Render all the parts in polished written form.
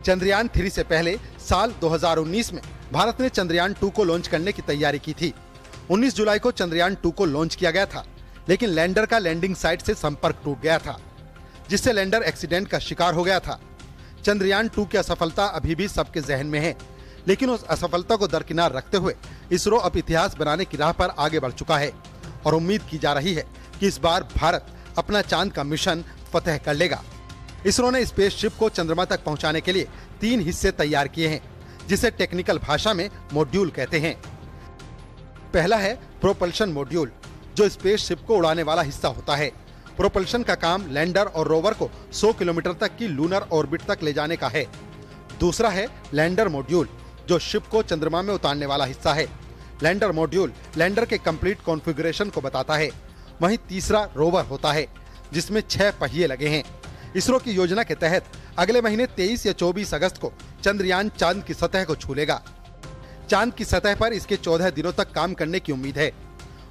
चंद्रयान 3 से पहले साल 2019 में भारत ने चंद्रयान 2 को लॉन्च करने की तैयारी की थी। 19 जुलाई को चंद्रयान 2 को लॉन्च किया गया था, लेकिन लैंडर का लैंडिंग साइट से संपर्क टूट गया था, जिससे लैंडर एक्सीडेंट का शिकार हो गया था। चंद्रयान 2 की असफलता अभी भी सबके जहन में है, लेकिन उस असफलता को दरकिनार रखते हुए इसरो अब इतिहास बनाने की राह पर आगे बढ़ चुका है और उम्मीद की जा रही है कि इस बार भारत अपना चांद का मिशन फतेह कर लेगा। इसरो ने स्पेसशिप को चंद्रमा तक पहुंचाने के लिए 3 हिस्से तैयार किए हैं, जिसे टेक्निकल भाषा में मॉड्यूल कहते हैं। पहला है प्रोपल्शन मॉड्यूल, जो स्पेसशिप को उड़ाने वाला हिस्सा होता है। प्रोपल्शन का काम लैंडर और रोवर को 100 किलोमीटर तक की लूनर ऑर्बिट तक ले जाने का है। दूसरा है लैंडर मॉड्यूल, जो शिप को चंद्रमा में उतारने वाला हिस्सा है। लैंडर मॉड्यूल लैंडर के कंप्लीट कॉन्फ़िगरेशन को बताता है। वहीं तीसरा रोवर होता है, जिसमें 6 पहिए लगे हैं। इसरो की योजना के तहत अगले महीने 23 या 24 अगस्त को चंद्रयान चांद की सतह को छू लेगा। चांद की सतह पर इसके 14 दिनों तक काम करने की उम्मीद है।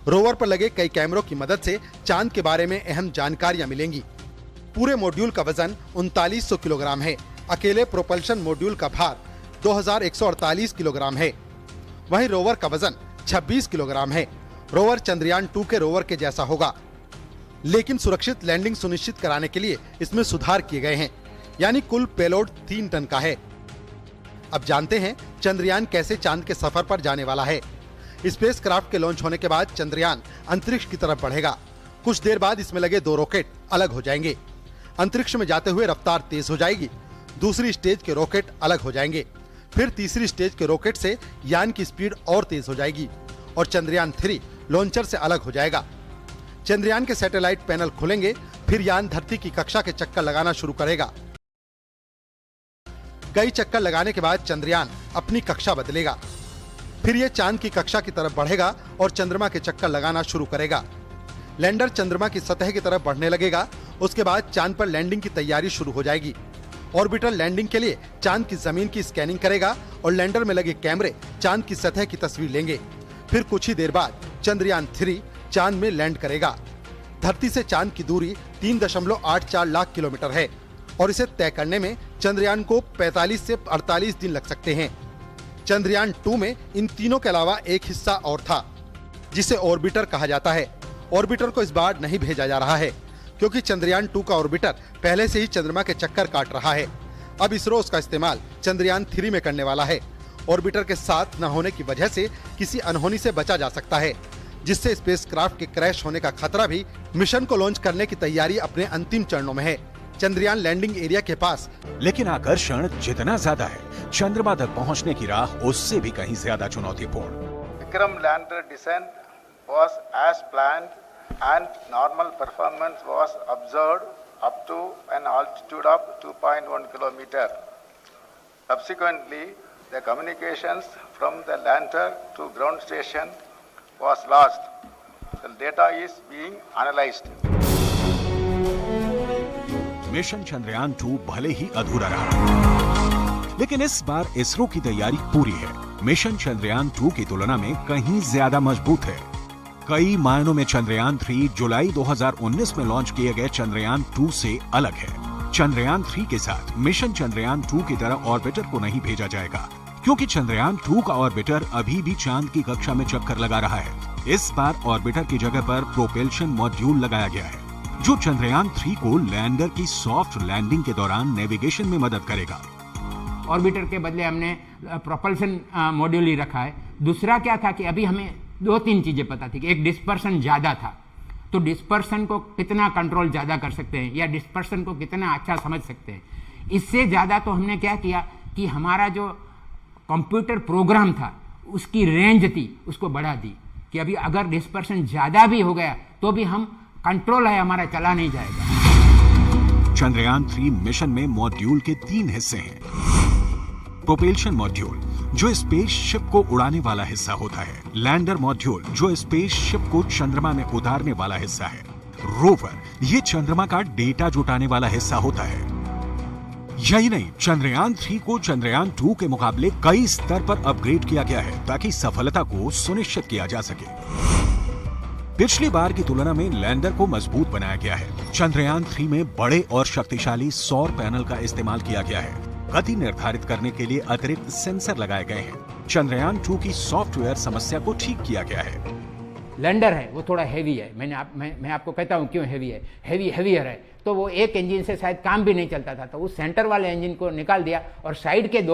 रोवर पर लगे कई कैमरों की मदद से चांद के बारे में अहम जानकारियां मिलेंगी। पूरे मॉड्यूल का वजन 3900 किलोग्राम है। अकेले प्रोपल्शन मॉड्यूल का भार 2148 किलोग्राम है। वहीं रोवर का वजन 26 किलोग्राम है। रोवर चंद्रयान 2 के रोवर के जैसा होगा, लेकिन सुरक्षित लैंडिंग सुनिश्चित कराने के लिए इसमें सुधार किए गए हैं, यानी कुल पेलोड 3 टन का है। अब जानते हैं चंद्रयान कैसे चांद के सफर पर जाने वाला है। स्पेसक्राफ्ट के लॉन्च होने के बाद चंद्रयान अंतरिक्ष की तरफ बढ़ेगा। कुछ देर बाद इसमें लगे 2 रॉकेट अलग हो जाएंगे। अंतरिक्ष में जाते हुए रफ्तार तेज हो जाएगी। दूसरी स्टेज के रॉकेट अलग हो जाएंगे। फिर तीसरी स्टेज के रॉकेट से यान की स्पीड और तेज हो जाएगी और चंद्रयान 3 लॉन्चर से अलग हो जाएगा। चंद्रयान के सैटेलाइट पैनल खुलेंगे। फिर यान धरती की कक्षा के चक्कर लगाना शुरू करेगा। कई चक्कर लगाने के बाद चंद्रयान अपनी कक्षा बदलेगा। फिर यह चांद की कक्षा की तरफ बढ़ेगा और चंद्रमा के चक्कर लगाना शुरू करेगा। लैंडर चंद्रमा की सतह की तरफ बढ़ने लगेगा। उसके बाद चांद पर लैंडिंग की तैयारी शुरू हो जाएगी। ऑर्बिटर लैंडिंग के लिए चांद की जमीन की स्कैनिंग करेगा और लैंडर में लगे कैमरे चांद की सतह की तस्वीर लेंगे। फिर कुछ ही देर बाद चंद्रयान 3 चांद में लैंड करेगा। धरती से चांद की दूरी 3.84 लाख किलोमीटर है और इसे तय करने में चंद्रयान को 45 से 48 दिन लग सकते हैं। चंद्रयान 2 में इन तीनों के अलावा एक हिस्सा और था, जिसे ऑर्बिटर कहा जाता है। ऑर्बिटर को इस बार नहीं भेजा जा रहा है, क्योंकि चंद्रयान 2 का ऑर्बिटर पहले से ही चंद्रमा के चक्कर काट रहा है। अब इसरो उसका इस्तेमाल चंद्रयान 3 में करने वाला है। ऑर्बिटर के साथ न होने की वजह से किसी अनहोनी से बचा जा सकता है, जिससे स्पेसक्राफ्ट के क्रैश होने का खतरा भी। मिशन को लॉन्च करने की तैयारी अपने अंतिम चरणों में है। चंद्रयान लैंडिंग एरिया के पास, लेकिन आकर्षण जितना ज्यादा है, चंद्रमा तक पहुंचने की राह उससे भी कहीं ज्यादा चुनौतीपूर्ण। Vikram lander descent was as planned and normal performance was observed up to an altitude of 2.1 kilometer. Subsequently, the communications from the lander to ground station was lost. The data is being analyzed. Mission Chandrayaan 2 भले ही अधूरा रहा, लेकिन इस बार इसरो की तैयारी पूरी है। Mission Chandrayaan 2 की तुलना में कहीं ज्यादा मजबूत है। कई मायनों में चंद्रयान 3 जुलाई 2019 में लॉन्च किए गए चंद्रयान 2 से अलग है। चंद्रयान 3 के साथ मिशन चंद्रयान 2 की तरह ऑर्बिटर को नहीं भेजा जाएगा, क्योंकि चंद्रयान 2 का ऑर्बिटर अभी भी चांद की कक्षा में चक्कर लगा रहा है। इस बार ऑर्बिटर की जगह पर प्रोपल्शन मॉड्यूल लगाया गया है, जो चंद्रयान 3 को लैंडर की सॉफ्ट लैंडिंग के दौरान नेविगेशन में मदद करेगा। ऑर्बिटर के बदले हमने प्रोपल्शन मॉड्यूल ही रखा है। दूसरा क्या था कि अभी हमें 2-3 चीजें पता थी कि एक डिस्पर्सन ज्यादा था, तो डिस्पर्सन को कितना कंट्रोल ज्यादा कर सकते हैं या डिस्पर्सन को कितना अच्छा समझ सकते हैं। इससे ज्यादा तो हमने क्या किया कि हमारा जो कंप्यूटर प्रोग्राम था उसकी रेंज थी उसको बढ़ा दी, कि अभी अगर डिस्पर्सन ज्यादा भी हो गया तो भी हम कंट्रोल है हमारा, चला नहीं जाएगा। चंद्रयान 3 मिशन में मॉड्यूल के 3 हिस्से हैं। प्रोपल्शन मॉड्यूल, जो स्पेसशिप को उड़ाने वाला हिस्सा होता है। लैंडर मॉड्यूल, जो स्पेसशिप को चंद्रमा में उतारने वाला हिस्सा है। रोवर, ये चंद्रमा का डेटा जुटाने वाला हिस्सा होता है। यही नहीं, चंद्रयान 3 को चंद्रयान 2 के मुकाबले कई स्तर पर अपग्रेड किया गया है, ताकि सफलता को सुनिश्चित किया जा सके। पिछली बार की तुलना में लैंडर को मजबूत बनाया गया है। चंद्रयान 3 में बड़े और शक्तिशाली सौर पैनल का इस्तेमाल किया गया है। गति निर्धारित करने के लिए अतिरिक्त सेंसर लगाए गए हैं। चंद्रयान 2 की सॉफ्टवेयर समस्या को ठीक किया गया है। लैंडर है वो थोड़ा हैवी है, मैं आपको कहता हूँ क्यों हैवी है, हैवियर है, तो वो एक इंजन से शायद काम भी नहीं चलता था, तो उस सेंटर वाले इंजन को निकाल दिया और साइड के दो